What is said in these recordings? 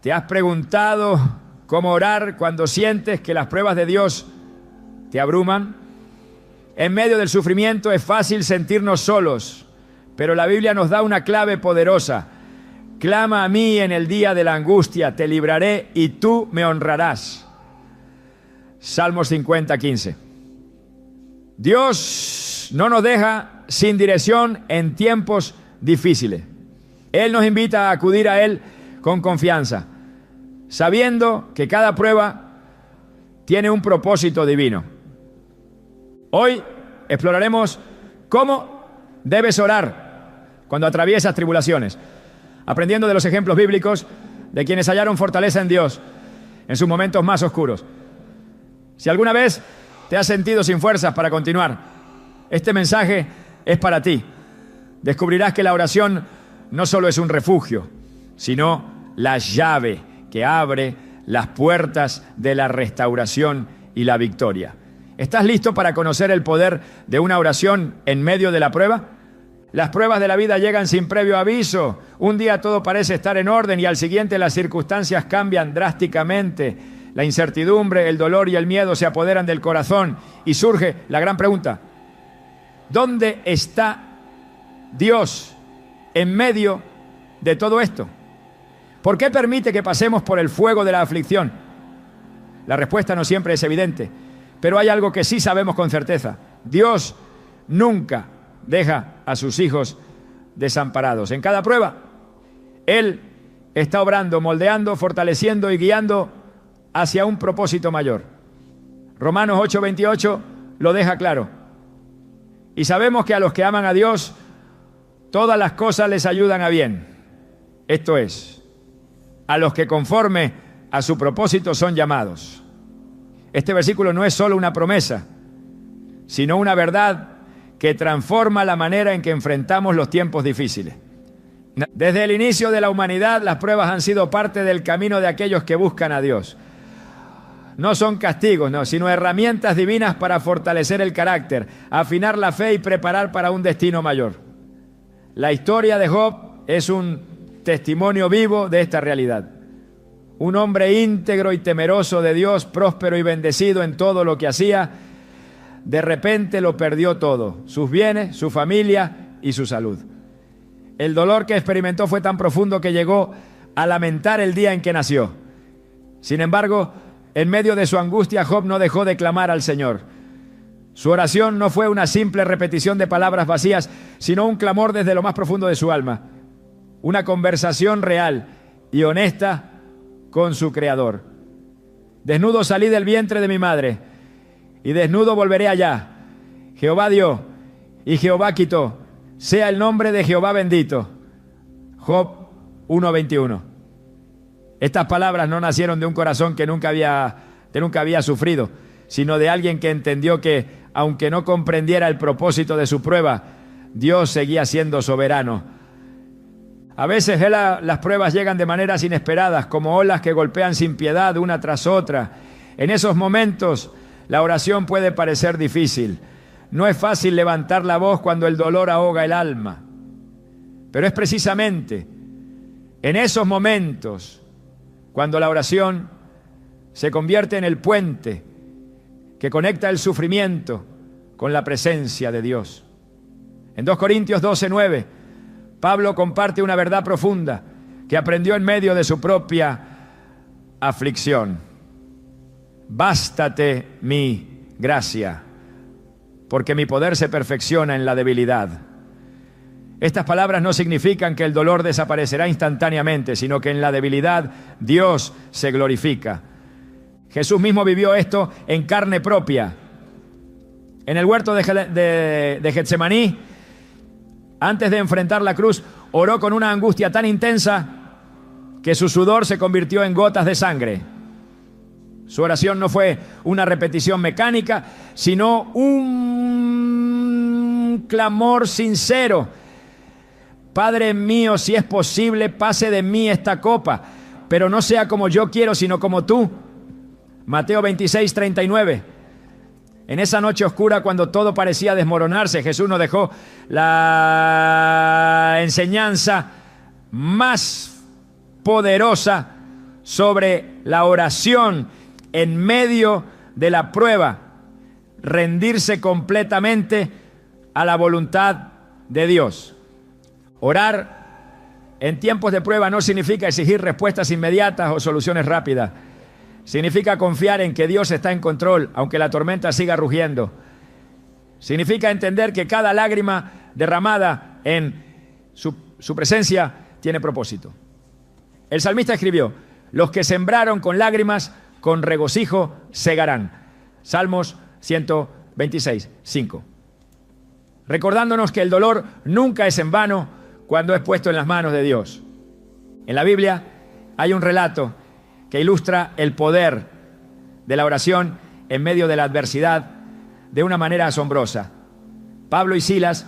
¿Te has preguntado cómo orar cuando sientes que las pruebas de Dios te abruman? En medio del sufrimiento es fácil sentirnos solos, pero la Biblia nos da una clave poderosa. Clama a mí en el día de la angustia, te libraré y tú me honrarás. Salmos 50, 15. Dios no nos deja sin dirección en tiempos difíciles. Él nos invita a acudir a Él con confianza, sabiendo que cada prueba tiene un propósito divino. Hoy exploraremos cómo debes orar cuando atraviesas tribulaciones, aprendiendo de los ejemplos bíblicos de quienes hallaron fortaleza en Dios en sus momentos más oscuros. Si alguna vez te has sentido sin fuerzas para continuar, este mensaje es para ti. Descubrirás que la oración no solo es un refugio, sino la llave que abre las puertas de la restauración y la victoria. ¿Estás listo para conocer el poder de una oración en medio de la prueba? Las pruebas de la vida llegan sin previo aviso. Un día todo parece estar en orden y al siguiente las circunstancias cambian drásticamente. La incertidumbre, el dolor y el miedo se apoderan del corazón y surge la gran pregunta: ¿dónde está Dios en medio de todo esto? ¿Por qué permite que pasemos por el fuego de la aflicción? La respuesta no siempre es evidente, pero hay algo que sí sabemos con certeza: Dios nunca deja a sus hijos desamparados. En cada prueba, Él está obrando, moldeando, fortaleciendo y guiando hacia un propósito mayor. Romanos 8:28 lo deja claro. Y sabemos que a los que aman a Dios, todas las cosas les ayudan a bien. Esto es, a los que conforme a su propósito son llamados. Este versículo no es solo una promesa, sino una verdad que transforma la manera en que enfrentamos los tiempos difíciles. Desde el inicio de la humanidad, las pruebas han sido parte del camino de aquellos que buscan a Dios. No son castigos, no, sino herramientas divinas para fortalecer el carácter, afinar la fe y preparar para un destino mayor. La historia de Job es un testimonio vivo de esta realidad. Un hombre íntegro y temeroso de Dios, próspero y bendecido en todo lo que hacía, de repente lo perdió todo: sus bienes, su familia y su salud. El dolor que experimentó fue tan profundo que llegó a lamentar el día en que nació. Sin embargo, en medio de su angustia, Job no dejó de clamar al Señor. Su oración no fue una simple repetición de palabras vacías, sino un clamor desde lo más profundo de su alma. Una conversación real y honesta con su Creador. Desnudo salí del vientre de mi madre, y desnudo volveré allá. Jehová dio y Jehová quitó. Sea el nombre de Jehová bendito. Job 1:21. Estas palabras no nacieron de un corazón que nunca había sufrido, sino de alguien que entendió que, aunque no comprendiera el propósito de su prueba, Dios seguía siendo soberano. A veces las pruebas llegan de maneras inesperadas, como olas que golpean sin piedad una tras otra. En esos momentos, la oración puede parecer difícil. No es fácil levantar la voz cuando el dolor ahoga el alma. Pero es precisamente en esos momentos cuando la oración se convierte en el puente que conecta el sufrimiento con la presencia de Dios. En 2 Corintios 12:9, Pablo comparte una verdad profunda que aprendió en medio de su propia aflicción. Bástate mi gracia, porque mi poder se perfecciona en la debilidad. Estas palabras no significan que el dolor desaparecerá instantáneamente, sino que en la debilidad Dios se glorifica. Jesús mismo vivió esto en carne propia. En el huerto de Getsemaní, antes de enfrentar la cruz, oró con una angustia tan intensa que su sudor se convirtió en gotas de sangre. Su oración no fue una repetición mecánica, sino un clamor sincero. Padre mío, si es posible, pase de mí esta copa, pero no sea como yo quiero, sino como tú. Mateo 26:39. En esa noche oscura, cuando todo parecía desmoronarse, Jesús nos dejó la enseñanza más poderosa sobre la oración en medio de la prueba, rendirse completamente a la voluntad de Dios. Orar en tiempos de prueba no significa exigir respuestas inmediatas o soluciones rápidas. Significa confiar en que Dios está en control, aunque la tormenta siga rugiendo. Significa entender que cada lágrima derramada en su presencia tiene propósito. El salmista escribió: los que sembraron con lágrimas, con regocijo segarán. Salmos 126, 5. Recordándonos que el dolor nunca es en vano cuando es puesto en las manos de Dios. En la Biblia hay un relato que ilustra el poder de la oración en medio de la adversidad de una manera asombrosa. Pablo y Silas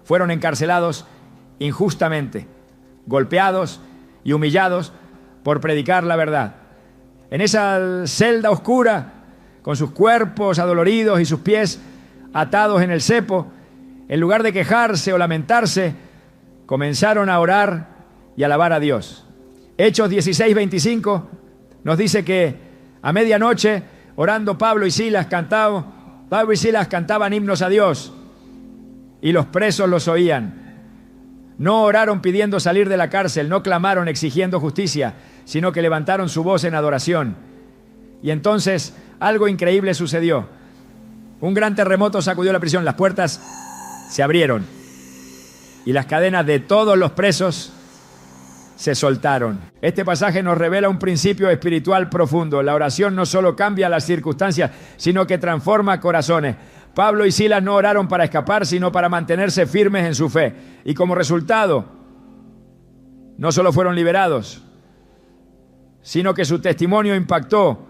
fueron encarcelados injustamente, golpeados y humillados por predicar la verdad. En esa celda oscura, con sus cuerpos adoloridos y sus pies atados en el cepo, en lugar de quejarse o lamentarse, comenzaron a orar y alabar a Dios. Hechos 16:25 nos dice que a medianoche, orando Pablo y Silas cantaban himnos a Dios y los presos los oían. No oraron pidiendo salir de la cárcel, no clamaron exigiendo justicia, sino que levantaron su voz en adoración. Y entonces algo increíble sucedió. Un gran terremoto sacudió la prisión, las puertas se abrieron y las cadenas de todos los presos se soltaron. Este pasaje nos revela un principio espiritual profundo. La oración no solo cambia las circunstancias, sino que transforma corazones. Pablo y Silas no oraron para escapar, sino para mantenerse firmes en su fe. Y como resultado, no solo fueron liberados, sino que su testimonio impactó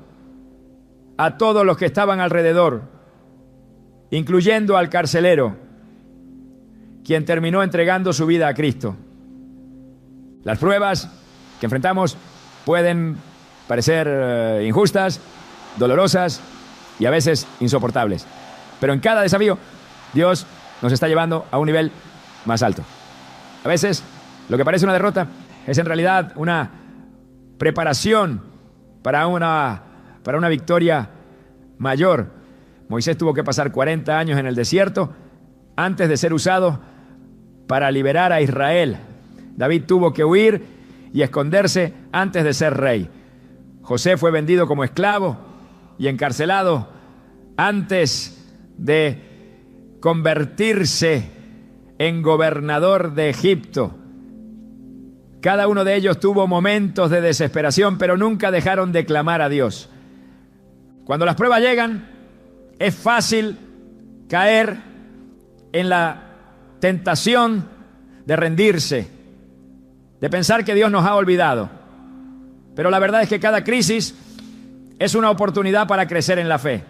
a todos los que estaban alrededor, incluyendo al carcelero, quien terminó entregando su vida a Cristo. Las pruebas que enfrentamos pueden parecer injustas, dolorosas y a veces insoportables. Pero en cada desafío, Dios nos está llevando a un nivel más alto. A veces, lo que parece una derrota es en realidad una preparación para una victoria mayor. Moisés tuvo que pasar 40 años en el desierto antes de ser usado para liberar a Israel. David tuvo que huir y esconderse antes de ser rey. José fue vendido como esclavo y encarcelado antes de convertirse en gobernador de Egipto. Cada uno de ellos tuvo momentos de desesperación, pero nunca dejaron de clamar a Dios. Cuando las pruebas llegan, es fácil caer en la tentación de rendirse, de pensar que Dios nos ha olvidado. Pero la verdad es que cada crisis es una oportunidad para crecer en la fe.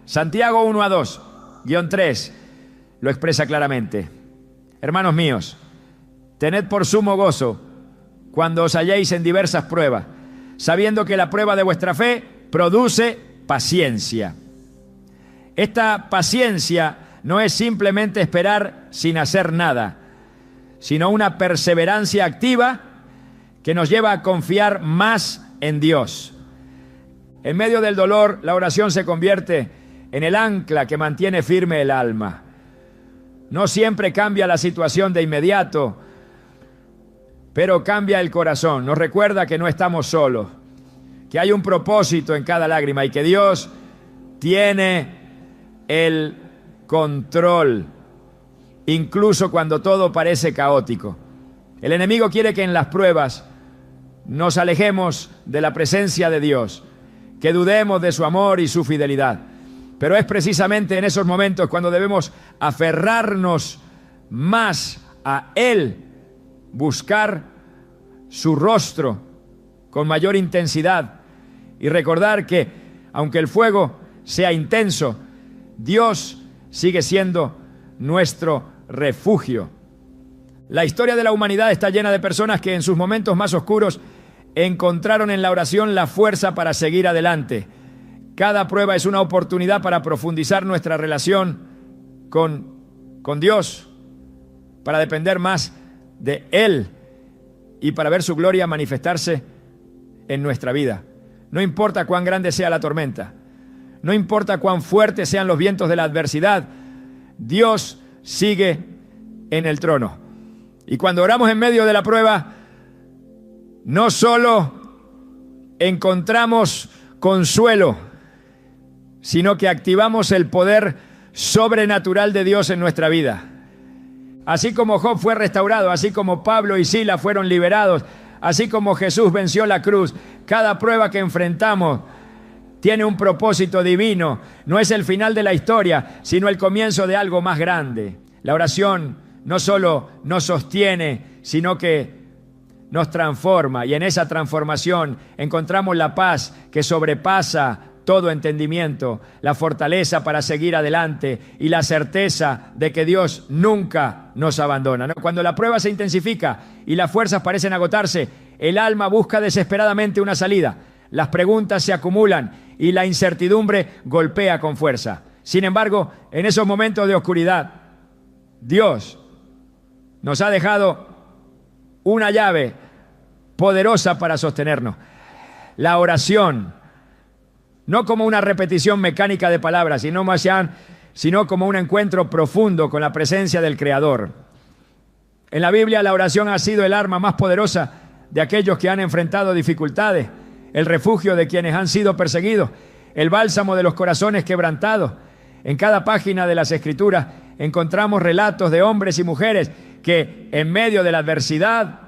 Santiago 1:2-3 lo expresa claramente. Hermanos míos, tened por sumo gozo cuando os halléis en diversas pruebas, sabiendo que la prueba de vuestra fe produce paciencia. Esta paciencia no es simplemente esperar sin hacer nada, sino una perseverancia activa que nos lleva a confiar más en Dios. En medio del dolor, la oración se convierte en el ancla que mantiene firme el alma. No siempre cambia la situación de inmediato, pero cambia el corazón. Nos recuerda que no estamos solos, que hay un propósito en cada lágrima y que Dios tiene el control, incluso cuando todo parece caótico. El enemigo quiere que en las pruebas nos alejemos de la presencia de Dios, que dudemos de su amor y su fidelidad. Pero es precisamente en esos momentos cuando debemos aferrarnos más a Él, buscar su rostro con mayor intensidad y recordar que, aunque el fuego sea intenso, Dios sigue siendo nuestro refugio. La historia de la humanidad está llena de personas que en sus momentos más oscuros encontraron en la oración la fuerza para seguir adelante. Cada prueba es una oportunidad para profundizar nuestra relación con Dios, para depender más de Él y para ver su gloria manifestarse en nuestra vida. No importa cuán grande sea la tormenta, no importa cuán fuertes sean los vientos de la adversidad, Dios sigue en el trono. Y cuando oramos en medio de la prueba, no solo encontramos consuelo, sino que activamos el poder sobrenatural de Dios en nuestra vida. Así como Job fue restaurado, así como Pablo y Silas fueron liberados, así como Jesús venció la cruz, cada prueba que enfrentamos tiene un propósito divino. No es el final de la historia, sino el comienzo de algo más grande. La oración no solo nos sostiene, sino que nos transforma, y en esa transformación encontramos la paz que sobrepasa todo entendimiento, la fortaleza para seguir adelante y la certeza de que Dios nunca nos abandona, ¿no? Cuando la prueba se intensifica y las fuerzas parecen agotarse, el alma busca desesperadamente una salida. Las preguntas se acumulan y la incertidumbre golpea con fuerza. Sin embargo, en esos momentos de oscuridad, Dios nos ha dejado una llave poderosa para sostenernos: la oración. No como una repetición mecánica de palabras, sino como un encuentro profundo con la presencia del Creador. En la Biblia, la oración ha sido el arma más poderosa de aquellos que han enfrentado dificultades, el refugio de quienes han sido perseguidos, el bálsamo de los corazones quebrantados. En cada página de las Escrituras encontramos relatos de hombres y mujeres que en medio de la adversidad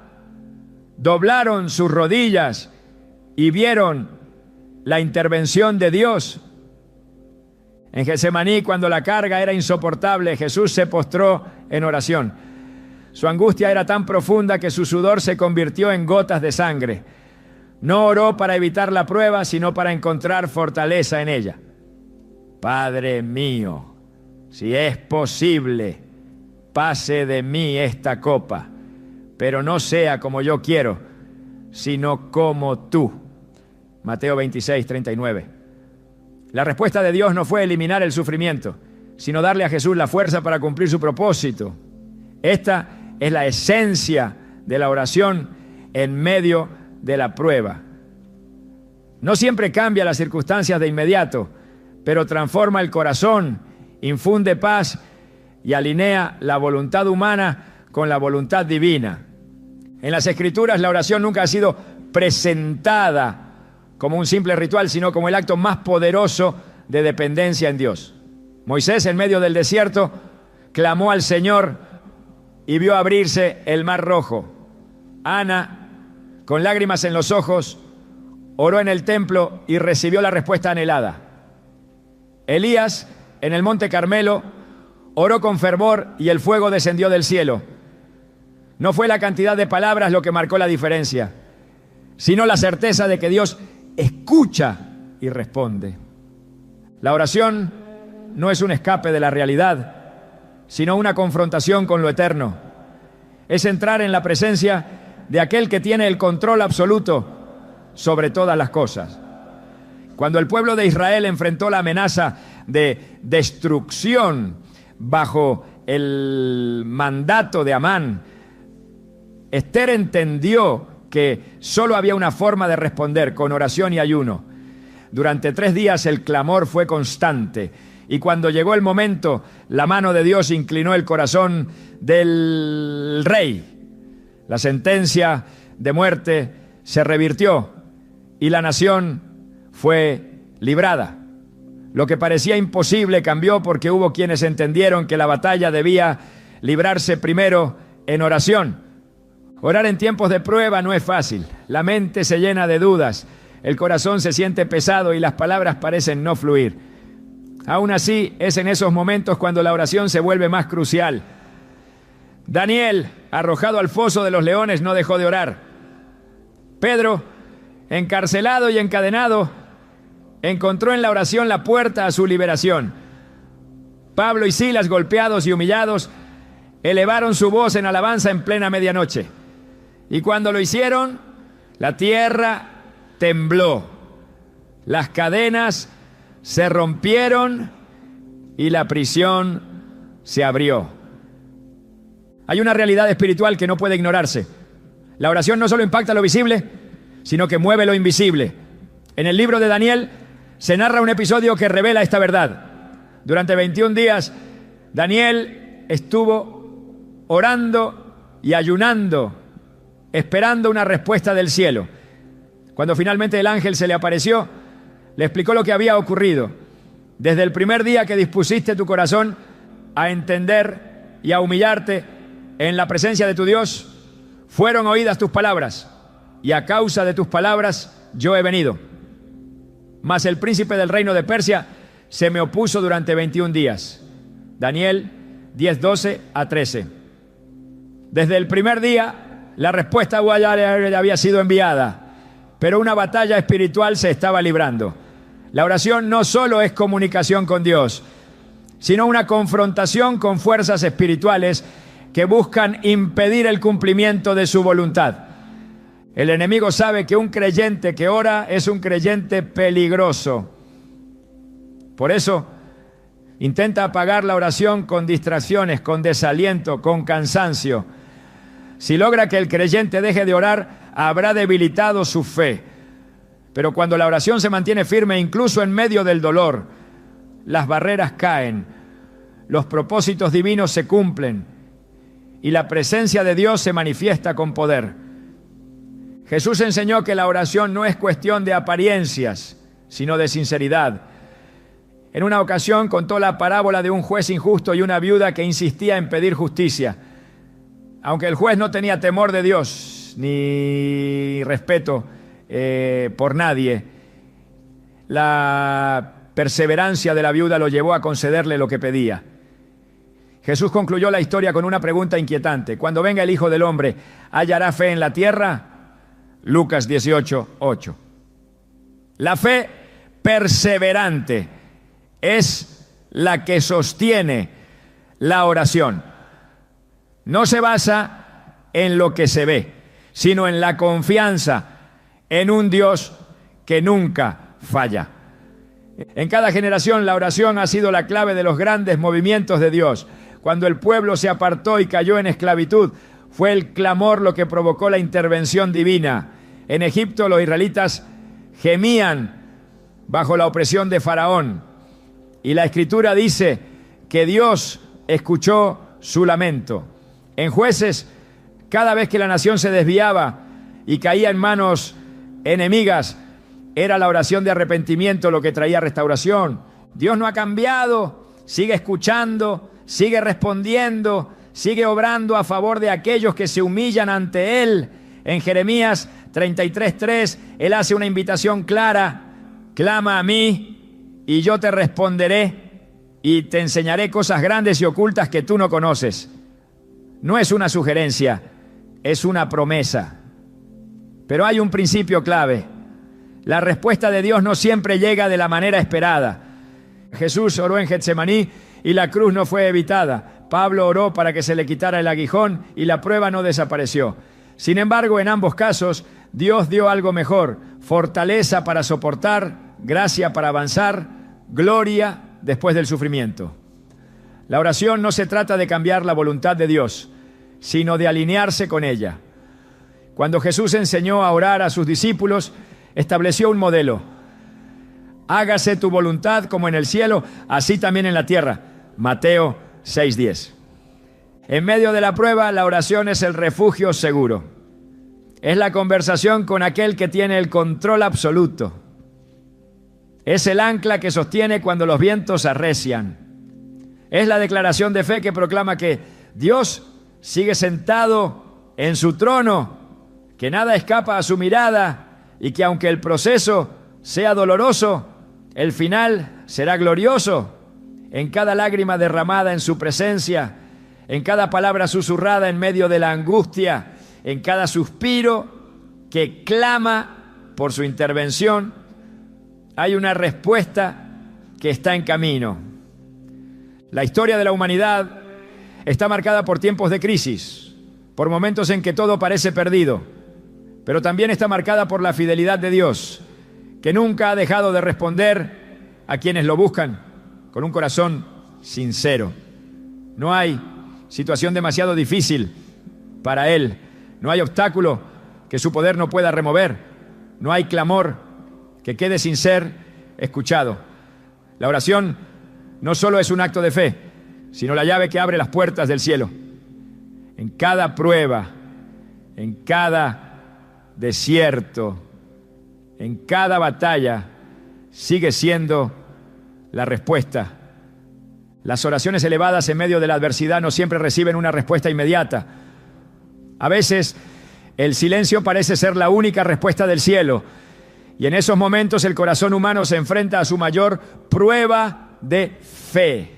doblaron sus rodillas y vieron la intervención de Dios. En Getsemaní, cuando la carga era insoportable, Jesús se postró en oración. Su angustia era tan profunda que su sudor se convirtió en gotas de sangre. No oró para evitar la prueba, sino para encontrar fortaleza en ella. Padre mío, si es posible, pase de mí esta copa, pero no sea como yo quiero, sino como tú. Mateo 26, 39. La respuesta de Dios no fue eliminar el sufrimiento, sino darle a Jesús la fuerza para cumplir su propósito. Esta es la esencia de la oración en medio de la prueba. No siempre cambia las circunstancias de inmediato, pero transforma el corazón, infunde paz y alinea la voluntad humana con la voluntad divina. En las Escrituras, la oración nunca ha sido presentada como un simple ritual, sino como el acto más poderoso de dependencia en Dios. Moisés, en medio del desierto, clamó al Señor y vio abrirse el mar rojo. Ana, con lágrimas en los ojos, oró en el templo y recibió la respuesta anhelada. Elías, en el monte Carmelo, oró con fervor y el fuego descendió del cielo. No fue la cantidad de palabras lo que marcó la diferencia, sino la certeza de que Dios escucha y responde. La oración no es un escape de la realidad, sino una confrontación con lo eterno. Es entrar en la presencia de aquel que tiene el control absoluto sobre todas las cosas. Cuando el pueblo de Israel enfrentó la amenaza de destrucción bajo el mandato de Amán, Esther entendió que solo había una forma de responder: con oración y ayuno. Durante 3 días el clamor fue constante, y cuando llegó el momento, la mano de Dios inclinó el corazón del rey. La sentencia de muerte se revirtió y la nación fue librada. Lo que parecía imposible cambió porque hubo quienes entendieron que la batalla debía librarse primero en oración. Orar en tiempos de prueba no es fácil. La mente se llena de dudas, el corazón se siente pesado y las palabras parecen no fluir. Aún así, es en esos momentos cuando la oración se vuelve más crucial. Daniel, arrojado al foso de los leones, no dejó de orar. Pedro, encarcelado y encadenado, encontró en la oración la puerta a su liberación. Pablo y Silas, golpeados y humillados, elevaron su voz en alabanza en plena medianoche. Y cuando lo hicieron, la tierra tembló, las cadenas se rompieron y la prisión se abrió. Hay una realidad espiritual que no puede ignorarse. La oración no solo impacta lo visible, sino que mueve lo invisible. En el libro de Daniel se narra un episodio que revela esta verdad. Durante 21 días, Daniel estuvo orando y ayunando, esperando una respuesta del cielo. Cuando finalmente el ángel se le apareció, le explicó lo que había ocurrido. Desde el primer día que dispusiste tu corazón a entender y a humillarte en la presencia de tu Dios, fueron oídas tus palabras, y a causa de tus palabras yo he venido. Mas el príncipe del reino de Persia se me opuso durante 21 días. Daniel 10:12 a 13. Desde el primer día, la respuesta había sido enviada, pero una batalla espiritual se estaba librando. La oración no solo es comunicación con Dios, sino una confrontación con fuerzas espirituales que buscan impedir el cumplimiento de su voluntad. El enemigo sabe que un creyente que ora es un creyente peligroso. Por eso intenta apagar la oración con distracciones, con desaliento, con cansancio. Si logra que el creyente deje de orar, habrá debilitado su fe. Pero cuando la oración se mantiene firme, incluso en medio del dolor, las barreras caen, los propósitos divinos se cumplen y la presencia de Dios se manifiesta con poder. Jesús enseñó que la oración no es cuestión de apariencias, sino de sinceridad. En una ocasión contó la parábola de un juez injusto y una viuda que insistía en pedir justicia. Aunque el juez no tenía temor de Dios ni respeto por nadie, la perseverancia de la viuda lo llevó a concederle lo que pedía. Jesús concluyó la historia con una pregunta inquietante. Cuando venga el Hijo del Hombre, ¿hallará fe en la tierra? Lucas 18:8. La fe perseverante es la que sostiene la oración. No se basa en lo que se ve, sino en la confianza en un Dios que nunca falla. En cada generación la oración ha sido la clave de los grandes movimientos de Dios. Cuando el pueblo se apartó y cayó en esclavitud, fue el clamor lo que provocó la intervención divina. En Egipto los israelitas gemían bajo la opresión de Faraón. Y la Escritura dice que Dios escuchó su lamento. En Jueces, cada vez que la nación se desviaba y caía en manos enemigas, era la oración de arrepentimiento lo que traía restauración. Dios no ha cambiado, sigue escuchando, sigue respondiendo, sigue obrando a favor de aquellos que se humillan ante Él. En Jeremías 33:3, Él hace una invitación clara: clama a mí y yo te responderé y te enseñaré cosas grandes y ocultas que tú no conoces. No es una sugerencia, es una promesa. Pero hay un principio clave. La respuesta de Dios no siempre llega de la manera esperada. Jesús oró en Getsemaní y la cruz no fue evitada. Pablo oró para que se le quitara el aguijón y la prueba no desapareció. Sin embargo, en ambos casos, Dios dio algo mejor: fortaleza para soportar, gracia para avanzar, gloria después del sufrimiento. La oración no se trata de cambiar la voluntad de Dios, sino de alinearse con ella. Cuando Jesús enseñó a orar a sus discípulos, estableció un modelo: hágase tu voluntad como en el cielo, así también en la tierra. Mateo 6:10. En medio de la prueba, la oración es el refugio seguro. Es la conversación con aquel que tiene el control absoluto. Es el ancla que sostiene cuando los vientos arrecian. Es la declaración de fe que proclama que Dios sigue sentado en su trono, que nada escapa a su mirada y que aunque el proceso sea doloroso, el final será glorioso. En cada lágrima derramada en su presencia, en cada palabra susurrada en medio de la angustia, en cada suspiro que clama por su intervención, hay una respuesta que está en camino. La historia de la humanidad está marcada por tiempos de crisis, por momentos en que todo parece perdido, pero también está marcada por la fidelidad de Dios, que nunca ha dejado de responder a quienes lo buscan con un corazón sincero. No hay situación demasiado difícil para Él, no hay obstáculo que su poder no pueda remover. No hay clamor que quede sin ser escuchado. La oración no solo es un acto de fe, sino la llave que abre las puertas del cielo. En cada prueba, en cada desierto, en cada batalla, sigue siendo la respuesta. Las oraciones elevadas en medio de la adversidad no siempre reciben una respuesta inmediata. A veces el silencio parece ser la única respuesta del cielo, y en esos momentos el corazón humano se enfrenta a su mayor prueba de fe.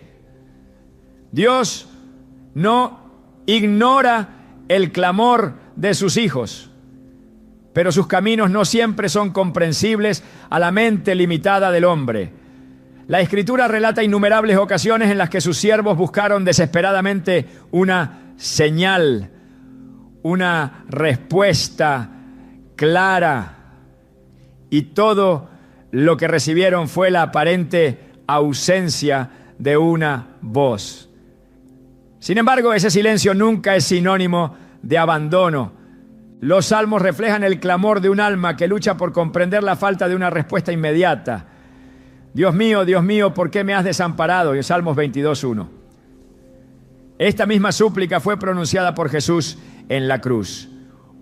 Dios no ignora el clamor de sus hijos, pero sus caminos no siempre son comprensibles a la mente limitada del hombre. La Escritura relata innumerables ocasiones en las que sus siervos buscaron desesperadamente una señal, una respuesta clara, y todo lo que recibieron fue la aparente ausencia de una voz. Sin embargo, ese silencio nunca es sinónimo de abandono. Los salmos reflejan el clamor de un alma que lucha por comprender la falta de una respuesta inmediata. Dios mío, ¿por qué me has desamparado? Y Salmos 22:1. Esta misma súplica fue pronunciada por Jesús en la cruz.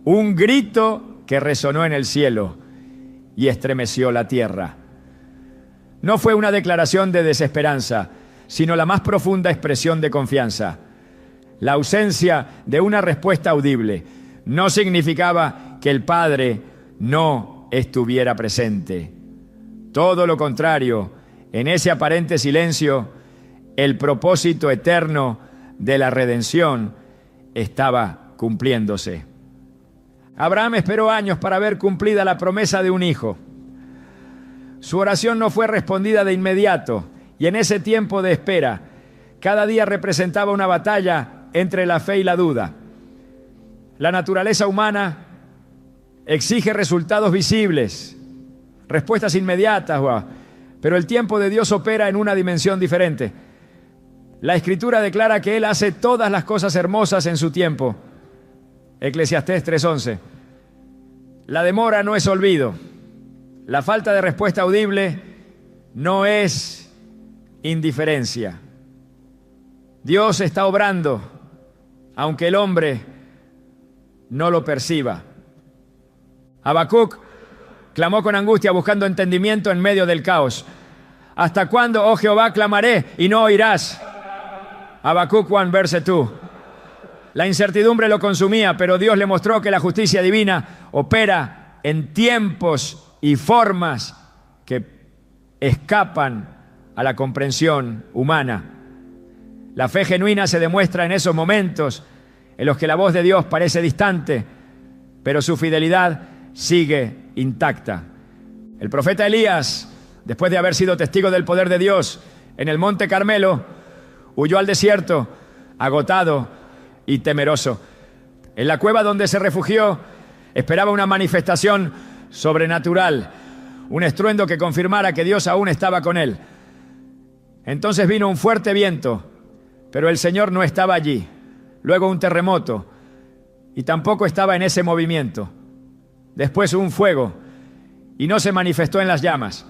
Un grito que resonó en el cielo y estremeció la tierra. No fue una declaración de desesperanza, sino la más profunda expresión de confianza. La ausencia de una respuesta audible no significaba que el Padre no estuviera presente. Todo lo contrario, en ese aparente silencio, el propósito eterno de la redención estaba cumpliéndose. Abraham esperó años para ver cumplida la promesa de un hijo. Su oración no fue respondida de inmediato, y en ese tiempo de espera, cada día representaba una batalla entre la fe y la duda. La naturaleza humana exige resultados visibles, respuestas inmediatas, pero el tiempo de Dios opera en una dimensión diferente. La Escritura declara que Él hace todas las cosas hermosas en su tiempo. Eclesiastés 3:11. La demora no es olvido. La falta de respuesta audible no es indiferencia. Dios está obrando, aunque el hombre no lo perciba. Habacuc clamó con angustia buscando entendimiento en medio del caos. ¿Hasta cuándo, oh Jehová, clamaré y no oirás? Habacuc 1, verse 2. La incertidumbre lo consumía, pero Dios le mostró que la justicia divina opera en tiempos y formas que escapan a la comprensión humana. La fe genuina se demuestra en esos momentos en los que la voz de Dios parece distante, pero su fidelidad sigue intacta. El profeta Elías, después de haber sido testigo del poder de Dios en el monte Carmelo, huyó al desierto, agotado y temeroso. En la cueva donde se refugió, esperaba una manifestación sobrenatural, un estruendo que confirmara que Dios aún estaba con él. Entonces vino un fuerte viento, pero el Señor no estaba allí. Luego un terremoto, y tampoco estaba en ese movimiento. Después un fuego, y no se manifestó en las llamas.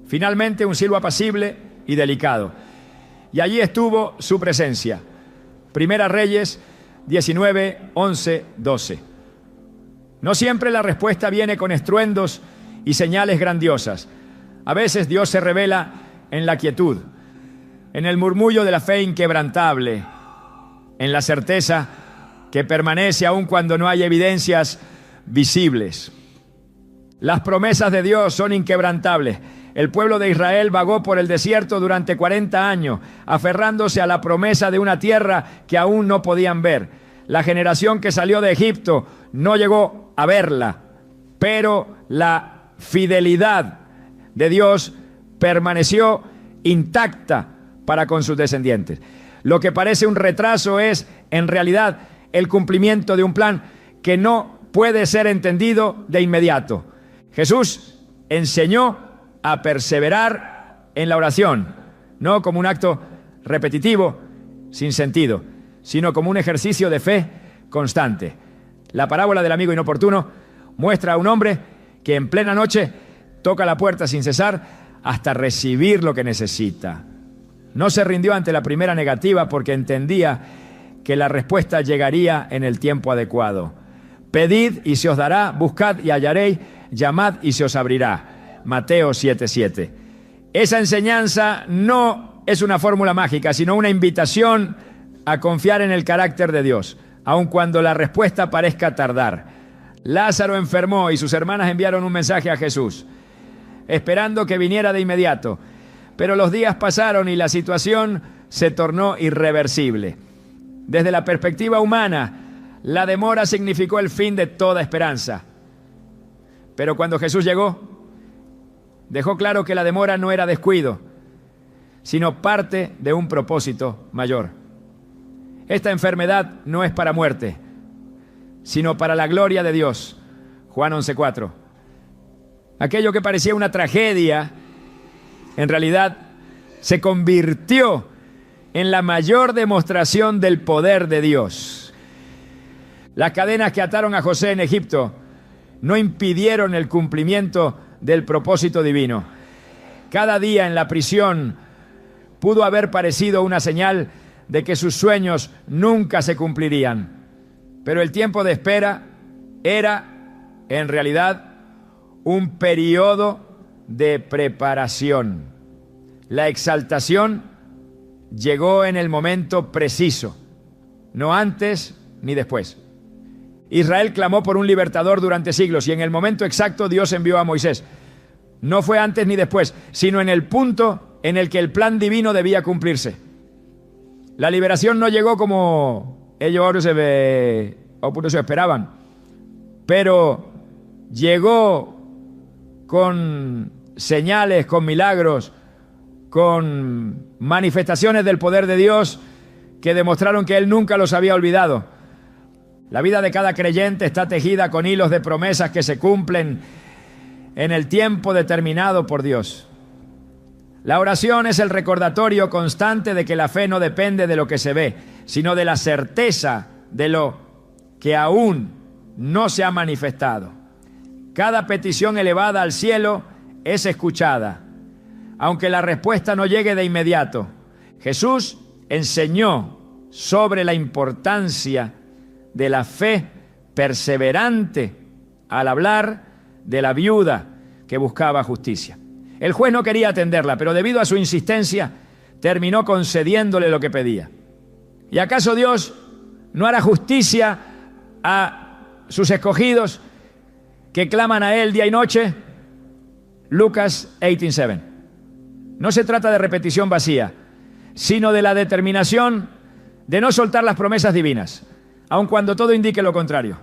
Finalmente un silbo apacible y delicado. Y allí estuvo su presencia. Primera Reyes 19, 11, 12. No siempre la respuesta viene con estruendos y señales grandiosas. A veces Dios se revela en la quietud, en el murmullo de la fe inquebrantable, en la certeza que permanece aun cuando no hay evidencias visibles. Las promesas de Dios son inquebrantables. El pueblo de Israel vagó por el desierto durante 40 años, aferrándose a la promesa de una tierra que aún no podían ver. La generación que salió de Egipto no llegó a verla, pero la fidelidad de Dios permaneció intacta para con sus descendientes. Lo que parece un retraso es, en realidad, el cumplimiento de un plan que no puede ser entendido de inmediato. Jesús enseñó a perseverar en la oración, no como un acto repetitivo, sin sentido, sino como un ejercicio de fe constante. La parábola del amigo inoportuno muestra a un hombre que en plena noche toca la puerta sin cesar hasta recibir lo que necesita. No se rindió ante la primera negativa porque entendía que la respuesta llegaría en el tiempo adecuado. Pedid y se os dará, buscad y hallaréis, llamad y se os abrirá. Mateo 7:7. Esa enseñanza no es una fórmula mágica, sino una invitación a confiar en el carácter de Dios, aun cuando la respuesta parezca tardar. Lázaro enfermó y sus hermanas enviaron un mensaje a Jesús, esperando que viniera de inmediato. Pero los días pasaron y la situación se tornó irreversible. Desde la perspectiva humana, la demora significó el fin de toda esperanza. Pero cuando Jesús llegó, dejó claro que la demora no era descuido, sino parte de un propósito mayor. Esta enfermedad no es para muerte, sino para la gloria de Dios. Juan 11:4. Aquello que parecía una tragedia, en realidad se convirtió en la mayor demostración del poder de Dios. Las cadenas que ataron a José en Egipto no impidieron el cumplimiento del propósito divino. Cada día en la prisión pudo haber parecido una señal de que sus sueños nunca se cumplirían. Pero el tiempo de espera era, en realidad, un periodo de preparación. La exaltación llegó en el momento preciso, no antes ni después. Israel clamó por un libertador durante siglos y en el momento exacto Dios envió a Moisés. No fue antes ni después, sino en el punto en el que el plan divino debía cumplirse. La liberación no llegó como ellos se esperaban, pero llegó con señales, con milagros, con manifestaciones del poder de Dios que demostraron que Él nunca los había olvidado. La vida de cada creyente está tejida con hilos de promesas que se cumplen en el tiempo determinado por Dios. La oración es el recordatorio constante de que la fe no depende de lo que se ve, sino de la certeza de lo que aún no se ha manifestado. Cada petición elevada al cielo es escuchada, aunque la respuesta no llegue de inmediato. Jesús enseñó sobre la importancia de la fe perseverante al hablar de la viuda que buscaba justicia. El juez no quería atenderla, pero debido a su insistencia, terminó concediéndole lo que pedía. ¿Y acaso Dios no hará justicia a sus escogidos que claman a Él día y noche? Lucas 18:7. No se trata de repetición vacía, sino de la determinación de no soltar las promesas divinas, aun cuando todo indique lo contrario.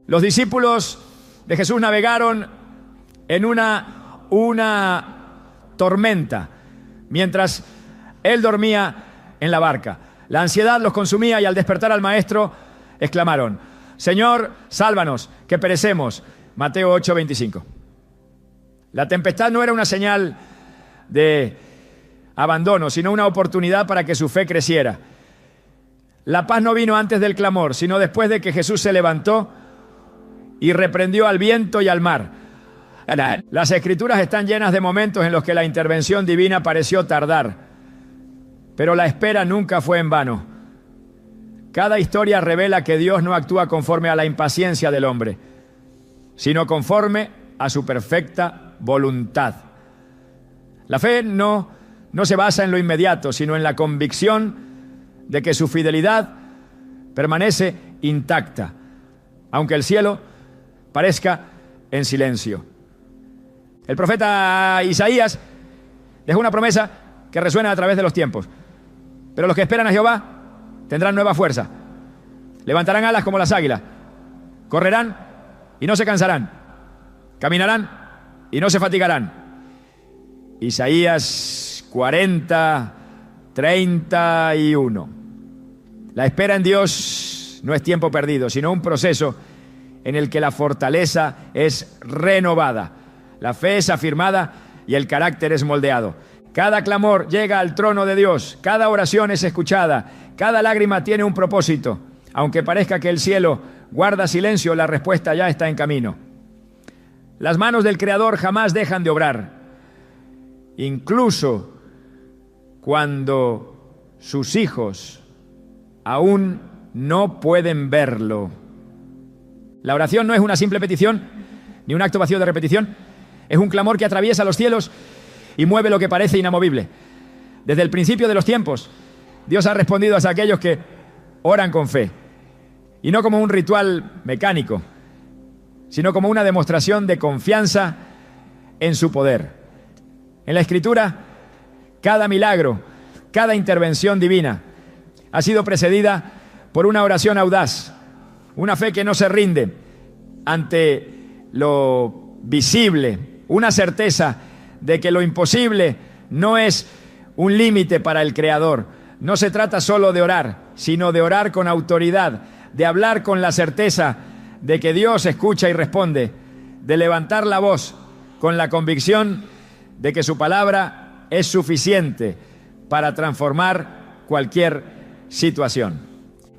Los discípulos de Jesús navegaron en una tormenta mientras Él dormía en la barca. La ansiedad los consumía y al despertar al maestro exclamaron: Señor, sálvanos, que perecemos. Mateo 8:25. La tempestad no era una señal de abandono, sino una oportunidad para que su fe creciera. La paz no vino antes del clamor, sino después de que Jesús se levantó y reprendió al viento y al mar. Las Escrituras están llenas de momentos en los que la intervención divina pareció tardar, pero la espera nunca fue en vano. Cada historia revela que Dios no actúa conforme a la impaciencia del hombre, sino conforme a su perfecta voluntad. La fe no se basa en lo inmediato, sino en la convicción de que su fidelidad permanece intacta, aunque el cielo parezca en silencio. El profeta Isaías dejó una promesa que resuena a través de los tiempos. Pero los que esperan a Jehová tendrán nueva fuerza. Levantarán alas como las águilas. Correrán y no se cansarán. Caminarán y no se fatigarán. Isaías 40:31. La espera en Dios no es tiempo perdido, sino un proceso en el que la fortaleza es renovada. La fe es afirmada y el carácter es moldeado. Cada clamor llega al trono de Dios, cada oración es escuchada, cada lágrima tiene un propósito. Aunque parezca que el cielo guarda silencio, la respuesta ya está en camino. Las manos del Creador jamás dejan de obrar, incluso cuando sus hijos aún no pueden verlo. La oración no es una simple petición, ni un acto vacío de repetición. Es un clamor que atraviesa los cielos y mueve lo que parece inamovible. Desde el principio de los tiempos, Dios ha respondido a aquellos que oran con fe. Y no como un ritual mecánico, sino como una demostración de confianza en su poder. En la Escritura, cada milagro, cada intervención divina ha sido precedida por una oración audaz, una fe que no se rinde ante lo visible, una certeza de que lo imposible no es un límite para el Creador. No se trata solo de orar, sino de orar con autoridad, de hablar con la certeza de que Dios escucha y responde, de levantar la voz con la convicción de que su palabra es suficiente para transformar cualquier situación.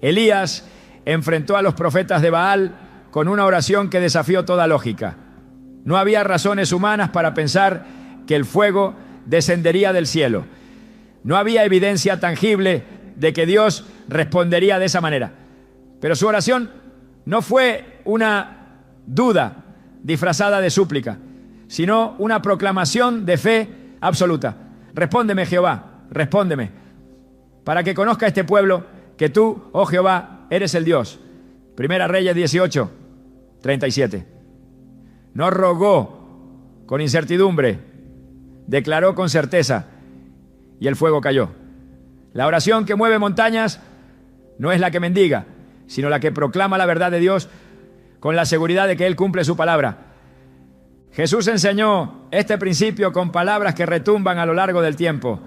Elías enfrentó a los profetas de Baal con una oración que desafió toda lógica. No había razones humanas para pensar que el fuego descendería del cielo. No había evidencia tangible de que Dios respondería de esa manera. Pero su oración no fue una duda disfrazada de súplica, sino una proclamación de fe absoluta. Respóndeme, Jehová, respóndeme, para que conozca este pueblo que tú, oh Jehová, eres el Dios. Primera Reyes 18, 37. No rogó con incertidumbre, declaró con certeza, y el fuego cayó. La oración que mueve montañas no es la que mendiga, sino la que proclama la verdad de Dios con la seguridad de que Él cumple su palabra. Jesús enseñó este principio con palabras que retumban a lo largo del tiempo.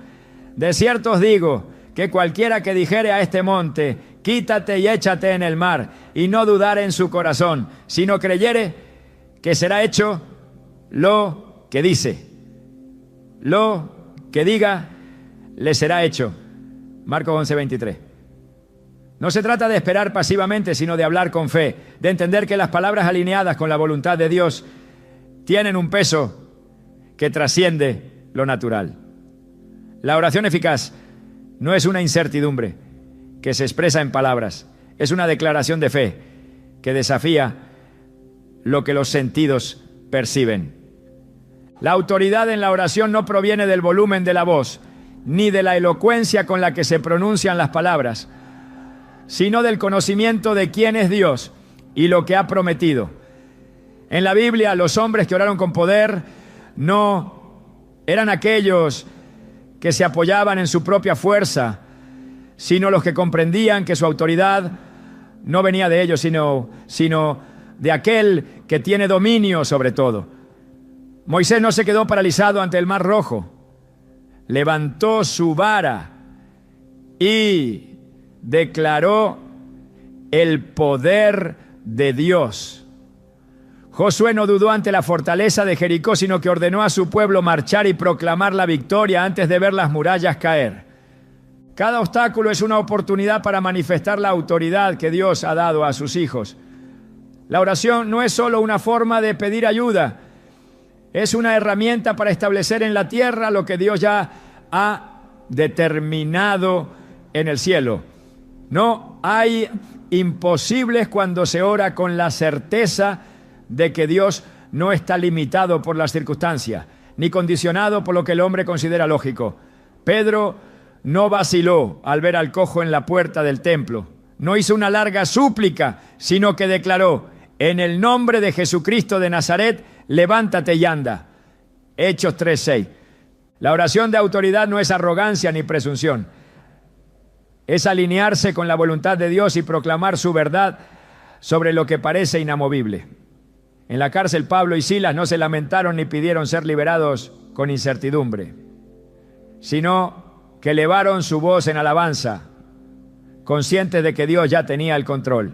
De cierto os digo que cualquiera que dijere a este monte, quítate y échate en el mar, y no dudare en su corazón, sino creyere que será hecho lo que dice. Lo que diga le será hecho. Marcos 11:23. No se trata de esperar pasivamente, sino de hablar con fe, de entender que las palabras alineadas con la voluntad de Dios tienen un peso que trasciende lo natural. La oración eficaz no es una incertidumbre que se expresa en palabras, es una declaración de fe que desafía lo que los sentidos perciben. La autoridad en la oración no proviene del volumen de la voz, ni de la elocuencia con la que se pronuncian las palabras, sino del conocimiento de quién es Dios y lo que ha prometido. En la Biblia, los hombres que oraron con poder no eran aquellos que se apoyaban en su propia fuerza, sino los que comprendían que su autoridad no venía de ellos, sino de aquel que tiene dominio sobre todo. Moisés no se quedó paralizado ante el Mar Rojo, levantó su vara y declaró el poder de Dios. Josué no dudó ante la fortaleza de Jericó, sino que ordenó a su pueblo marchar y proclamar la victoria antes de ver las murallas caer. Cada obstáculo es una oportunidad para manifestar la autoridad que Dios ha dado a sus hijos. La oración no es solo una forma de pedir ayuda, es una herramienta para establecer en la tierra lo que Dios ya ha determinado en el cielo. No hay imposibles cuando se ora con la certeza de que Dios no está limitado por las circunstancias, ni condicionado por lo que el hombre considera lógico. Pedro no vaciló al ver al cojo en la puerta del templo. No hizo una larga súplica, sino que declaró: en el nombre de Jesucristo de Nazaret, levántate y anda. Hechos 3:6. La oración de autoridad no es arrogancia ni presunción. Es alinearse con la voluntad de Dios y proclamar su verdad sobre lo que parece inamovible. En la cárcel, Pablo y Silas no se lamentaron ni pidieron ser liberados con incertidumbre, sino que elevaron su voz en alabanza, conscientes de que Dios ya tenía el control.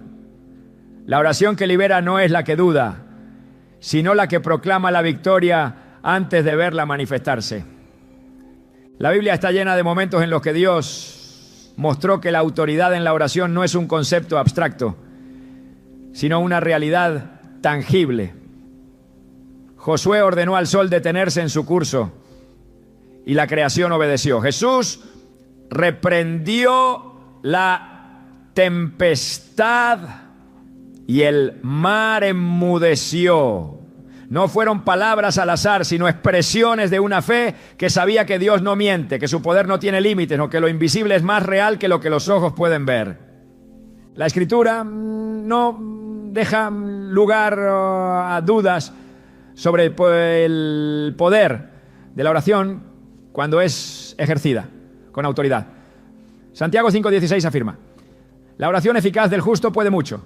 La oración que libera no es la que duda, sino la que proclama la victoria antes de verla manifestarse. La Biblia está llena de momentos en los que Dios mostró que la autoridad en la oración no es un concepto abstracto, sino una realidad tangible. Josué ordenó al sol detenerse en su curso y la creación obedeció. Jesús reprendió la tempestad y el mar enmudeció. No fueron palabras al azar, sino expresiones de una fe que sabía que Dios no miente, que su poder no tiene límites, no, que lo invisible es más real que lo que los ojos pueden ver. La Escritura no deja lugar a dudas sobre el poder de la oración cuando es ejercida con autoridad. Santiago 5:16 afirma: la oración eficaz del justo puede mucho.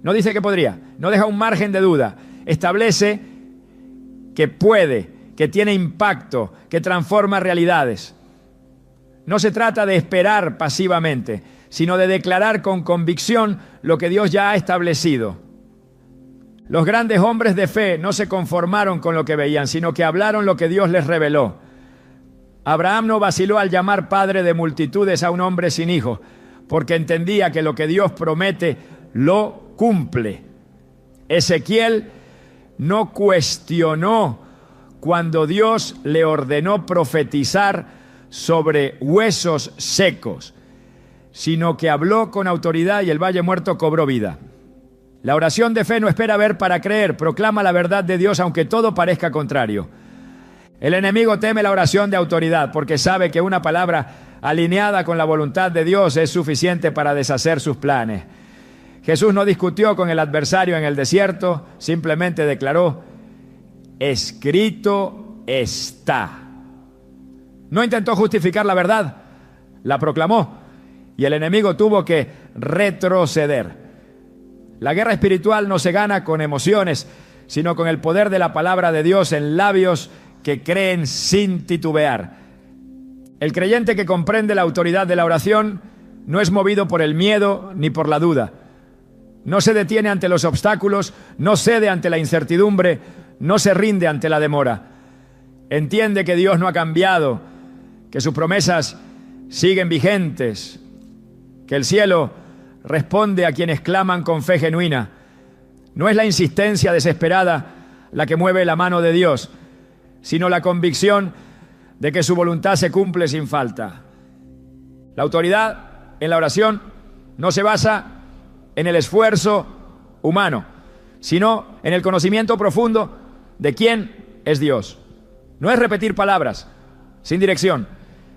No dice que podría, no deja un margen de duda. Establece que puede, que tiene impacto, que transforma realidades. No se trata de esperar pasivamente, sino de declarar con convicción lo que Dios ya ha establecido. Los grandes hombres de fe no se conformaron con lo que veían, sino que hablaron lo que Dios les reveló. Abraham no vaciló al llamar padre de multitudes a un hombre sin hijos, porque entendía que lo que Dios promete lo cumple. Ezequiel no cuestionó cuando Dios le ordenó profetizar sobre huesos secos, sino que habló con autoridad y el valle muerto cobró vida. La oración de fe no espera ver para creer, proclama la verdad de Dios aunque todo parezca contrario. El enemigo teme la oración de autoridad porque sabe que una palabra alineada con la voluntad de Dios es suficiente para deshacer sus planes. Jesús no discutió con el adversario en el desierto, simplemente declaró: escrito está. No intentó justificar la verdad, la proclamó y el enemigo tuvo que retroceder. La guerra espiritual no se gana con emociones, sino con el poder de la palabra de Dios en labios que creen sin titubear. El creyente que comprende la autoridad de la oración no es movido por el miedo ni por la duda. No se detiene ante los obstáculos, no cede ante la incertidumbre, no se rinde ante la demora. Entiende que Dios no ha cambiado, que sus promesas siguen vigentes, que el cielo responde a quienes claman con fe genuina. No es la insistencia desesperada la que mueve la mano de Dios, sino la convicción de que su voluntad se cumple sin falta. La autoridad en la oración no se basa en el esfuerzo humano, sino en el conocimiento profundo de quién es Dios. No es repetir palabras sin dirección,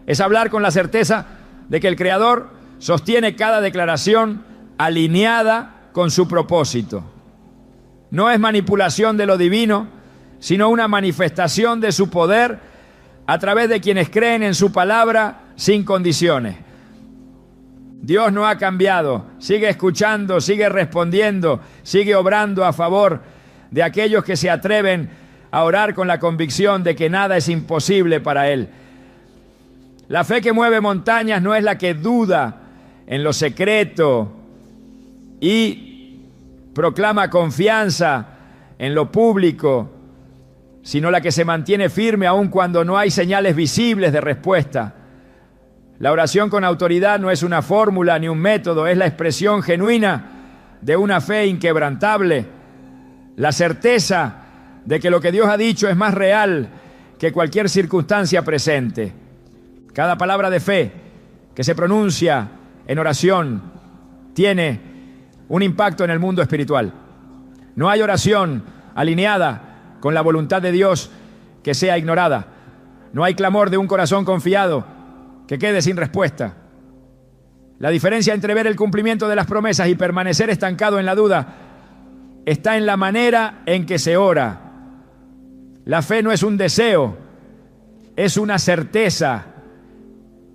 es hablar con la certeza de que el Creador sostiene cada declaración alineada con su propósito. No es manipulación de lo divino, sino una manifestación de su poder a través de quienes creen en su palabra sin condiciones. Dios no ha cambiado, sigue escuchando, sigue respondiendo, sigue obrando a favor de aquellos que se atreven a orar con la convicción de que nada es imposible para Él. La fe que mueve montañas no es la que duda en lo secreto y proclama confianza en lo público, sino la que se mantiene firme aun cuando no hay señales visibles de respuesta. La oración con autoridad no es una fórmula ni un método, es la expresión genuina de una fe inquebrantable, la certeza de que lo que Dios ha dicho es más real que cualquier circunstancia presente. Cada palabra de fe que se pronuncia en oración tiene un impacto en el mundo espiritual. No hay oración alineada con la voluntad de Dios que sea ignorada. No hay clamor de un corazón confiado que quede sin respuesta. La diferencia entre ver el cumplimiento de las promesas y permanecer estancado en la duda está en la manera en que se ora. La fe no es un deseo, es una certeza.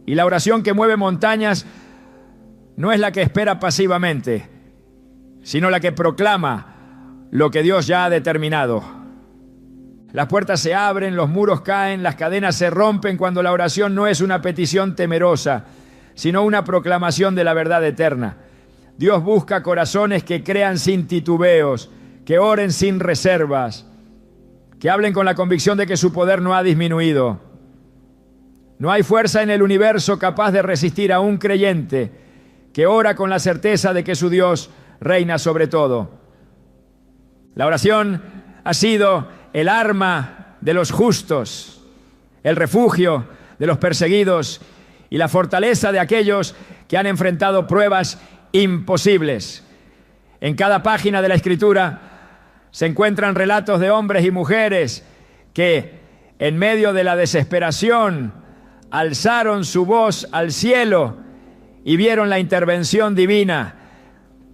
Y la oración que mueve montañas no es la que espera pasivamente, sino la que proclama lo que Dios ya ha determinado. Las puertas se abren, los muros caen, las cadenas se rompen cuando la oración no es una petición temerosa, sino una proclamación de la verdad eterna. Dios busca corazones que crean sin titubeos, que oren sin reservas, que hablen con la convicción de que su poder no ha disminuido. No hay fuerza en el universo capaz de resistir a un creyente que ora con la certeza de que su Dios reina sobre todo. La oración ha sido el arma de los justos, el refugio de los perseguidos y la fortaleza de aquellos que han enfrentado pruebas imposibles. En cada página de la Escritura se encuentran relatos de hombres y mujeres que, en medio de la desesperación, alzaron su voz al cielo y vieron la intervención divina.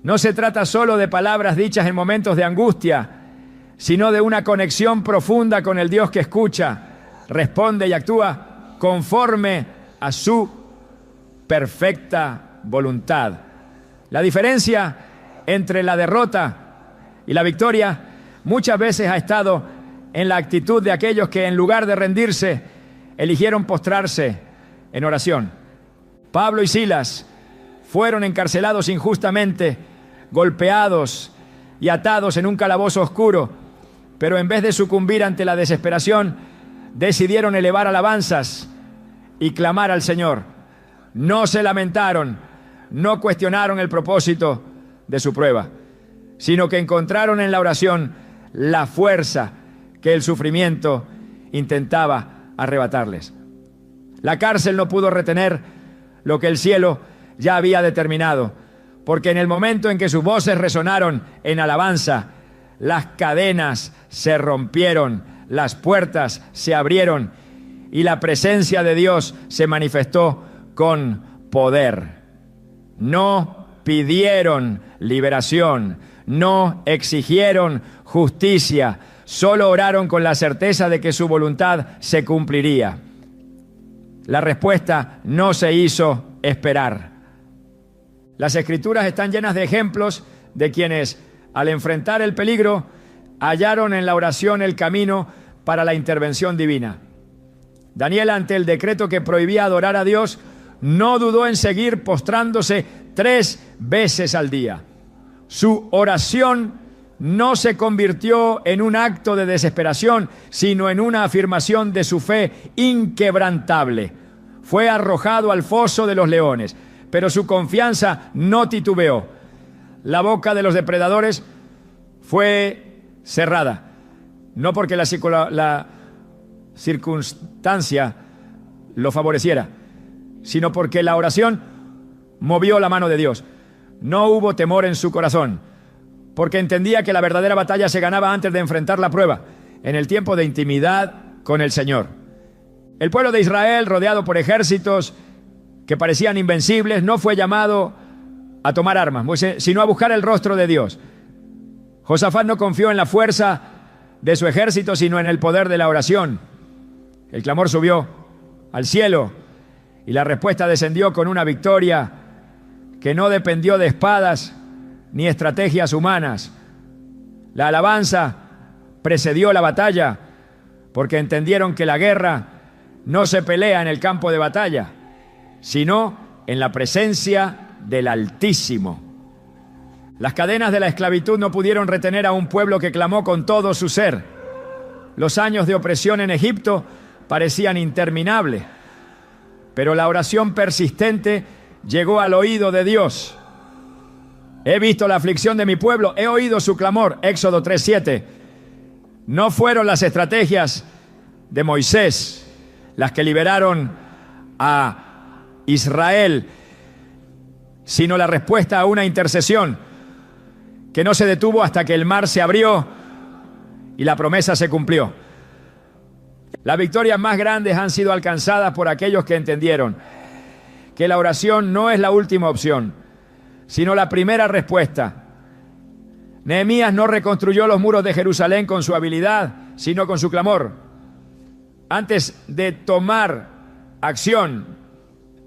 No se trata solo de palabras dichas en momentos de angustia, sino de una conexión profunda con el Dios que escucha, responde y actúa conforme a su perfecta voluntad. La diferencia entre la derrota y la victoria muchas veces ha estado en la actitud de aquellos que, en lugar de rendirse, eligieron postrarse en oración. Pablo y Silas fueron encarcelados injustamente, golpeados y atados en un calabozo oscuro, pero en vez de sucumbir ante la desesperación, decidieron elevar alabanzas y clamar al Señor. No se lamentaron, no cuestionaron el propósito de su prueba, sino que encontraron en la oración la fuerza que el sufrimiento intentaba arrebatarles. La cárcel no pudo retener lo que el cielo ya había determinado, porque en el momento en que sus voces resonaron en alabanza, las cadenas se rompieron, las puertas se abrieron y la presencia de Dios se manifestó con poder. No pidieron liberación, no exigieron justicia, solo oraron con la certeza de que su voluntad se cumpliría. La respuesta no se hizo esperar. Las Escrituras están llenas de ejemplos de quienes, al enfrentar el peligro, hallaron en la oración el camino para la intervención divina. Daniel, ante el decreto que prohibía adorar a Dios, no dudó en seguir postrándose 3 veces al día. Su oración no se convirtió en un acto de desesperación, sino en una afirmación de su fe inquebrantable. Fue arrojado al foso de los leones, pero su confianza no titubeó. La boca de los depredadores fue cerrada, no porque la circunstancia lo favoreciera, sino porque la oración movió la mano de Dios. No hubo temor en su corazón, porque entendía que la verdadera batalla se ganaba antes de enfrentar la prueba, en el tiempo de intimidad con el Señor. El pueblo de Israel, rodeado por ejércitos que parecían invencibles, no fue llamado a tomar armas, sino a buscar el rostro de Dios. Josafat no confió en la fuerza de su ejército, sino en el poder de la oración. El clamor subió al cielo y la respuesta descendió con una victoria que no dependió de espadas ni estrategias humanas. La alabanza precedió la batalla, porque entendieron que la guerra no se pelea en el campo de batalla, sino en la presencia del Altísimo. Las cadenas de la esclavitud no pudieron retener a un pueblo que clamó con todo su ser. Los años de opresión en Egipto parecían interminables, pero la oración persistente llegó al oído de Dios. He visto la aflicción de mi pueblo, he oído su clamor. Éxodo 3:7. No fueron las estrategias de Moisés las que liberaron a Israel, sino la respuesta a una intercesión que no se detuvo hasta que el mar se abrió y la promesa se cumplió. Las victorias más grandes han sido alcanzadas por aquellos que entendieron que la oración no es la última opción, sino la primera respuesta. Nehemías no reconstruyó los muros de Jerusalén con su habilidad, sino con su clamor. Antes de tomar acción,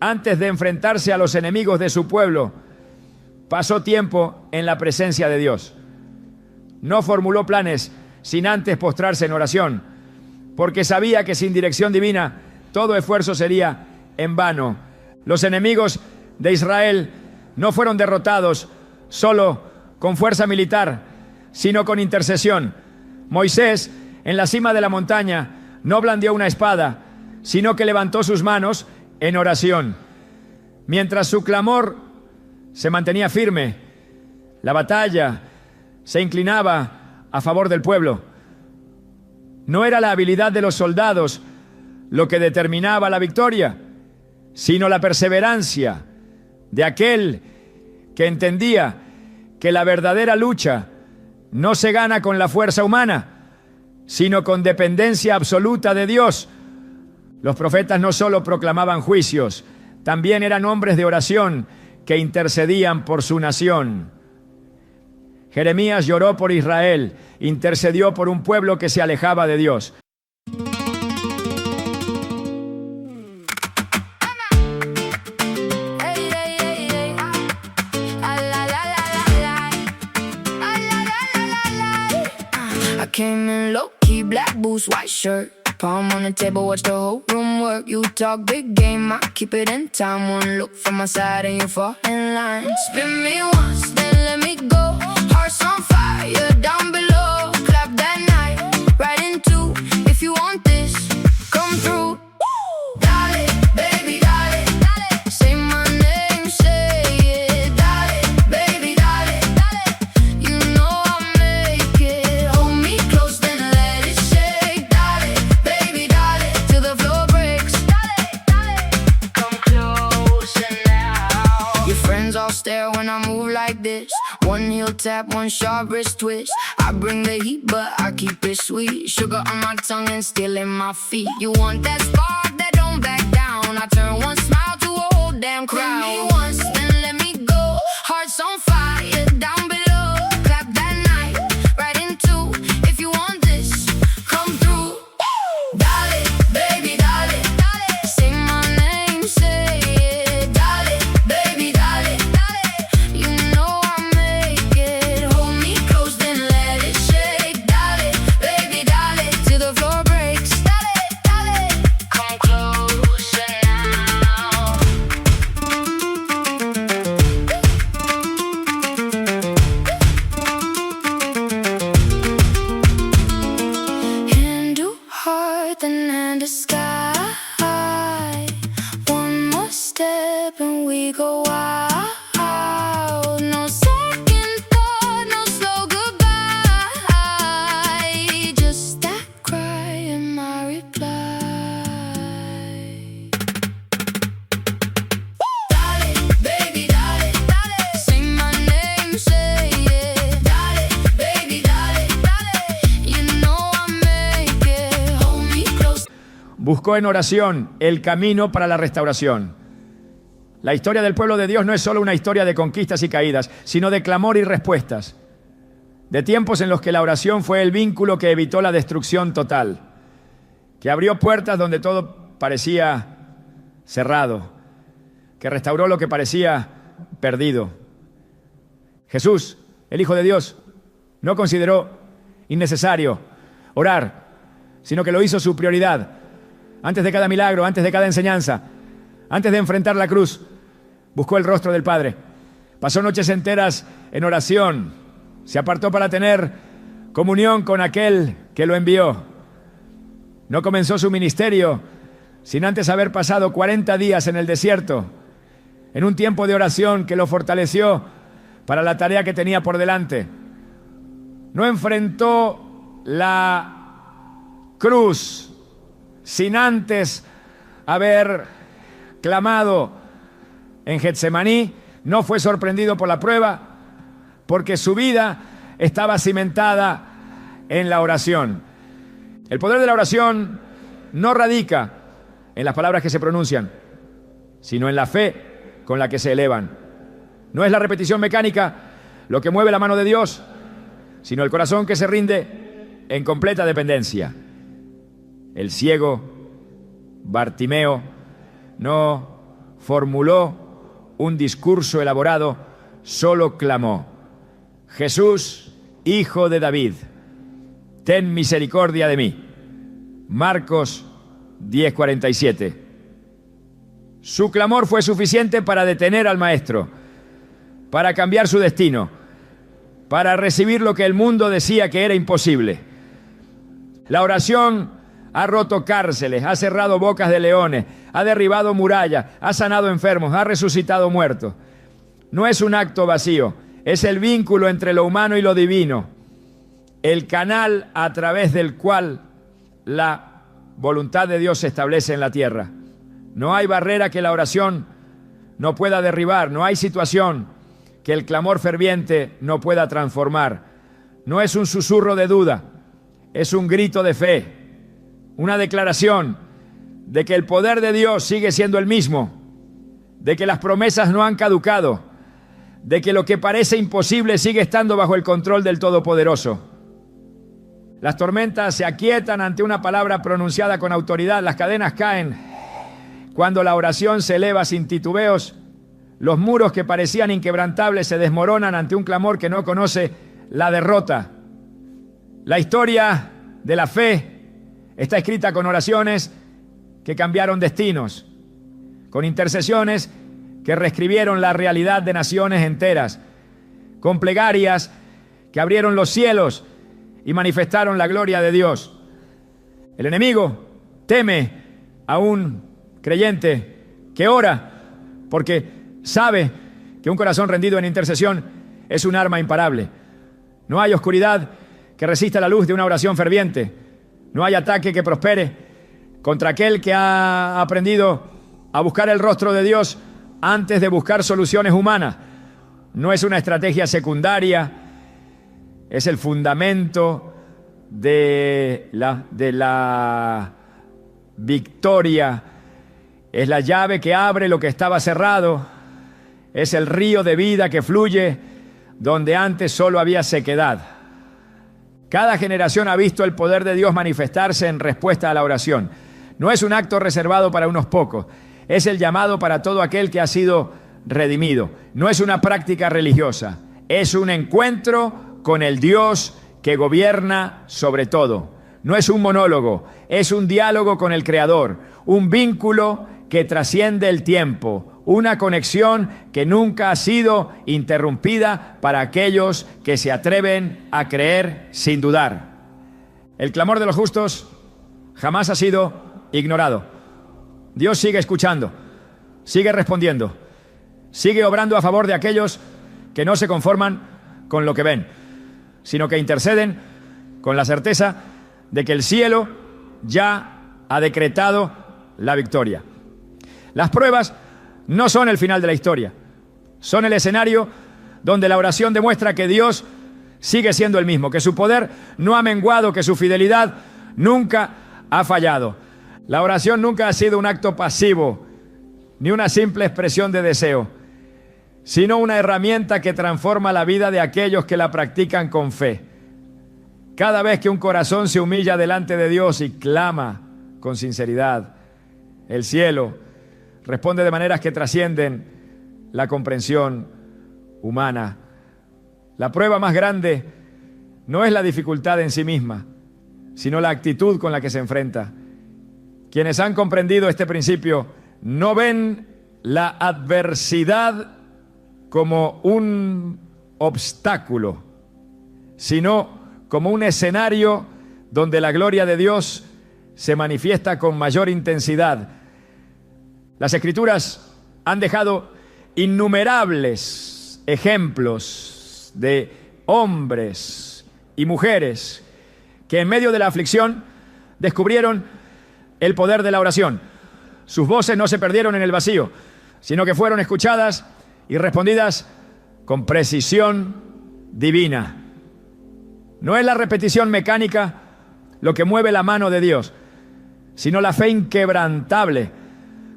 antes de enfrentarse a los enemigos de su pueblo, pasó tiempo en la presencia de Dios. No formuló planes sin antes postrarse en oración, porque sabía que sin dirección divina todo esfuerzo sería en vano. Los enemigos de Israel no fueron derrotados solo con fuerza militar, sino con intercesión. Moisés, en la cima de la montaña, no blandió una espada, sino que levantó sus manos en oración. Mientras su clamor se mantenía firme, la batalla se inclinaba a favor del pueblo. No era la habilidad de los soldados lo que determinaba la victoria, sino la perseverancia de aquel que entendía que la verdadera lucha no se gana con la fuerza humana, sino con dependencia absoluta de Dios. Los profetas no solo proclamaban juicios, también eran hombres de oración que intercedían por su nación. Jeremías lloró por Israel, intercedió por un pueblo que se alejaba de Dios. I came in low-key, black boots, white shirt. Palm on the table, watch the whole room work. You talk big game, I keep it in time. One look from my side and you fall in line. Spin me once, then let me go. Hearts on fire, down below. Clap that night, right in two. If you want this, come through. Dale, baby, dale, dale. Say my name, say it. Dale, baby, dale, dale. You know I'll make it. Hold me close, then let it shake. Dale, baby, dale, till the floor breaks. Dale, dale. Come closer now. Your friends all stare when I move like this. One heel tap, one sharp wrist twist. I bring the heat, but I keep it sweet. Sugar on my tongue and still in my feet. You want that spark that don't back down. I turn one smile to a whole damn crowd. Give me once, then let me go. Hearts on fire, down below. Clap that night, right in two. If you want this, come through. Dale, baby, dale, dale. Say my name, say it. Dale, baby, dale, dale. You know I'll make it. Hold me close, then let it shake. Dale, baby, dale, till the floor breaks. Dale, dale. Come closer now. Hand to heart, then hand to sky. One more step and we go wild. No second thought, no slow goodbye. Just that cry and my reply. Dale, baby, dale, dale. Say my name, say it. Dale, baby, dale, dale. You know I'll make it. Hold me close. Buscó en oración el camino para la restauración. La historia del pueblo de Dios no es solo una historia de conquistas y caídas, sino de clamor y respuestas. De tiempos en los que la oración fue el vínculo que evitó la destrucción total, que abrió puertas donde todo parecía cerrado, que restauró lo que parecía perdido. Jesús, el Hijo de Dios, no consideró innecesario orar, sino que lo hizo su prioridad. Antes de cada milagro, antes de cada enseñanza, antes de enfrentar la cruz, buscó el rostro del Padre. Pasó noches enteras en oración. Se apartó para tener comunión con aquel que lo envió. No comenzó su ministerio sin antes haber pasado 40 días en el desierto, en un tiempo de oración que lo fortaleció para la tarea que tenía por delante. No enfrentó la cruz sin antes haber clamado en Getsemaní. No fue sorprendido por la prueba, porque su vida estaba cimentada en la oración. El poder de la oración no radica en las palabras que se pronuncian, sino en la fe con la que se elevan. No es la repetición mecánica lo que mueve la mano de Dios, sino el corazón que se rinde en completa dependencia. El ciego Bartimeo no formuló un discurso elaborado, solo clamó: Jesús, Hijo de David, ten misericordia de mí. Marcos 10:47. Su clamor fue suficiente para detener al maestro, para cambiar su destino, para recibir lo que el mundo decía que era imposible. La oración ha roto cárceles, ha cerrado bocas de leones, ha derribado murallas, ha sanado enfermos, ha resucitado muertos. No es un acto vacío, es el vínculo entre lo humano y lo divino, el canal a través del cual la voluntad de Dios se establece en la tierra. No hay barrera que la oración no pueda derribar, no hay situación que el clamor ferviente no pueda transformar. No es un susurro de duda, es un grito de fe, una declaración de que el poder de Dios sigue siendo el mismo, de que las promesas no han caducado, de que lo que parece imposible sigue estando bajo el control del Todopoderoso. Las tormentas se aquietan ante una palabra pronunciada con autoridad, las cadenas caen cuando la oración se eleva sin titubeos, los muros que parecían inquebrantables se desmoronan ante un clamor que no conoce la derrota. La historia de la fe está escrita con oraciones que cambiaron destinos, con intercesiones que reescribieron la realidad de naciones enteras, con plegarias que abrieron los cielos y manifestaron la gloria de Dios. El enemigo teme a un creyente que ora porque sabe que un corazón rendido en intercesión es un arma imparable. No hay oscuridad que resista la luz de una oración ferviente. No hay ataque que prospere contra aquel que ha aprendido a buscar el rostro de Dios antes de buscar soluciones humanas. No es una estrategia secundaria, es el fundamento de la victoria. Es la llave que abre lo que estaba cerrado. Es el río de vida que fluye donde antes solo había sequedad. Cada generación ha visto el poder de Dios manifestarse en respuesta a la oración. No es un acto reservado para unos pocos. Es el llamado para todo aquel que ha sido redimido. No es una práctica religiosa. Es un encuentro con el Dios que gobierna sobre todo. No es un monólogo. Es un diálogo con el Creador. Un vínculo que trasciende el tiempo. Una conexión que nunca ha sido interrumpida para aquellos que se atreven a creer sin dudar. El clamor de los justos jamás ha sido ignorado. Dios sigue escuchando, sigue respondiendo, sigue obrando a favor de aquellos que no se conforman con lo que ven, sino que interceden con la certeza de que el cielo ya ha decretado la victoria. Las pruebas no son el final de la historia, son el escenario donde la oración demuestra que Dios sigue siendo el mismo, que su poder no ha menguado, que su fidelidad nunca ha fallado. La oración nunca ha sido un acto pasivo, ni una simple expresión de deseo, sino una herramienta que transforma la vida de aquellos que la practican con fe. Cada vez que un corazón se humilla delante de Dios y clama con sinceridad, el cielo responde de maneras que trascienden la comprensión humana. La prueba más grande no es la dificultad en sí misma, sino la actitud con la que se enfrenta. Quienes han comprendido este principio no ven la adversidad como un obstáculo, sino como un escenario donde la gloria de Dios se manifiesta con mayor intensidad. Las Escrituras han dejado innumerables ejemplos de hombres y mujeres que en medio de la aflicción descubrieron el poder de la oración. Sus voces no se perdieron en el vacío, sino que fueron escuchadas y respondidas con precisión divina. No es la repetición mecánica lo que mueve la mano de Dios, sino la fe inquebrantable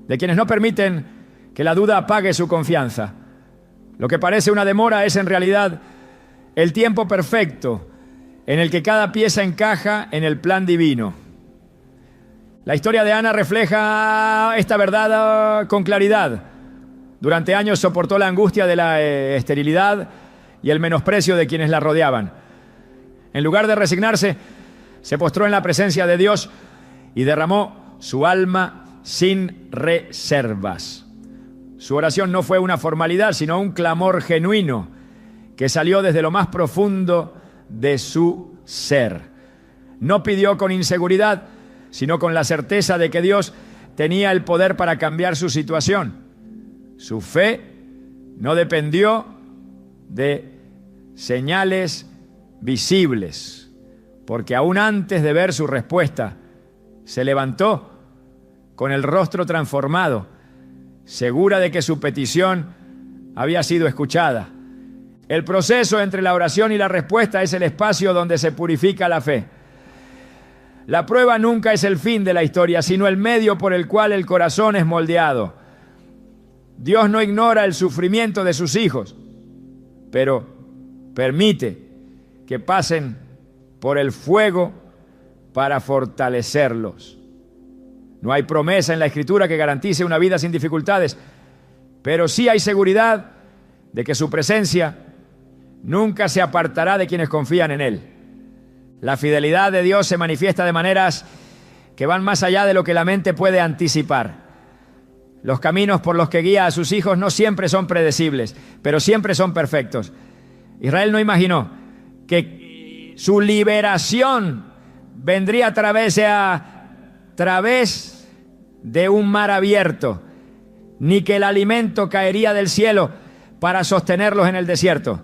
de quienes no permiten que la duda apague su confianza. Lo que parece una demora es en realidad el tiempo perfecto en el que cada pieza encaja en el plan divino. La historia de Ana refleja esta verdad con claridad. Durante años soportó la angustia de la esterilidad y el menosprecio de quienes la rodeaban. En lugar de resignarse, se postró en la presencia de Dios y derramó su alma sin reservas. Su oración no fue una formalidad, sino un clamor genuino que salió desde lo más profundo de su ser. No pidió con inseguridad, sino con la certeza de que Dios tenía el poder para cambiar su situación. Su fe no dependió de señales visibles, porque aún antes de ver su respuesta, se levantó con el rostro transformado, segura de que su petición había sido escuchada. El proceso entre la oración y la respuesta es el espacio donde se purifica la fe. La prueba nunca es el fin de la historia, sino el medio por el cual el corazón es moldeado. Dios no ignora el sufrimiento de sus hijos, pero permite que pasen por el fuego para fortalecerlos. No hay promesa en la Escritura que garantice una vida sin dificultades, pero sí hay seguridad de que su presencia nunca se apartará de quienes confían en Él. La fidelidad de Dios se manifiesta de maneras que van más allá de lo que la mente puede anticipar. Los caminos por los que guía a sus hijos no siempre son predecibles, pero siempre son perfectos. Israel no imaginó que su liberación vendría a través de un mar abierto, ni que el alimento caería del cielo para sostenerlos en el desierto.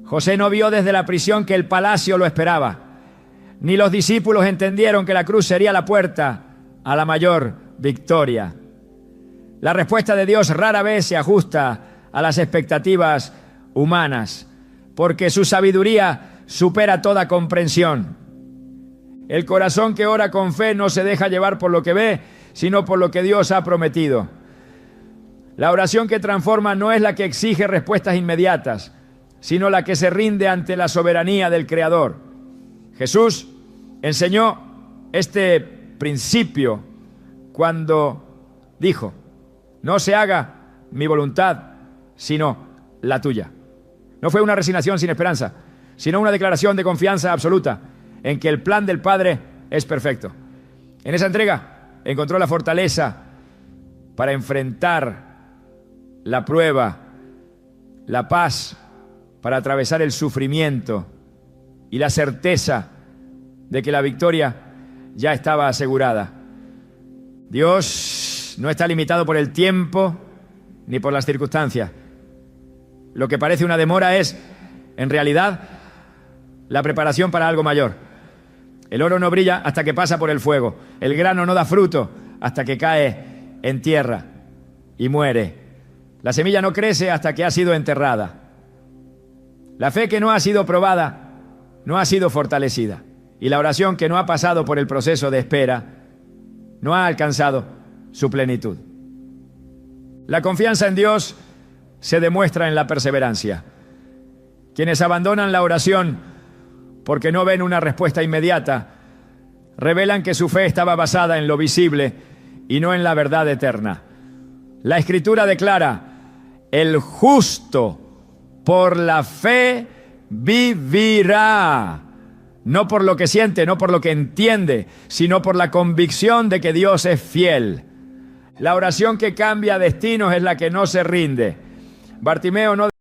José no vio desde la prisión que el palacio lo esperaba, ni los discípulos entendieron que la cruz sería la puerta a la mayor victoria. La respuesta de Dios rara vez se ajusta a las expectativas humanas, porque su sabiduría supera toda comprensión. El corazón que ora con fe no se deja llevar por lo que ve, sino por lo que Dios ha prometido. La oración que transforma no es la que exige respuestas inmediatas, sino la que se rinde ante la soberanía del Creador. Jesús enseñó este principio cuando dijo: no se haga mi voluntad, sino la tuya. No fue una resignación sin esperanza, sino una declaración de confianza absoluta en que el plan del Padre es perfecto. En esa entrega encontró la fortaleza para enfrentar la prueba, la paz para atravesar el sufrimiento y la certeza de que la victoria ya estaba asegurada. Dios no está limitado por el tiempo ni por las circunstancias. Lo que parece una demora es, en realidad, la preparación para algo mayor. El oro no brilla hasta que pasa por el fuego. El grano no da fruto hasta que cae en tierra y muere. La semilla no crece hasta que ha sido enterrada. La fe que no ha sido probada no ha sido fortalecida. Y la oración que no ha pasado por el proceso de espera no ha alcanzado su plenitud. La confianza en Dios se demuestra en la perseverancia. Quienes abandonan la oración porque no ven una respuesta inmediata, revelan que su fe estaba basada en lo visible y no en la verdad eterna. La Escritura declara: el justo por la fe vivirá. No por lo que siente, no por lo que entiende, sino por la convicción de que Dios es fiel. La oración que cambia destinos es la que no se rinde. Bartimeo no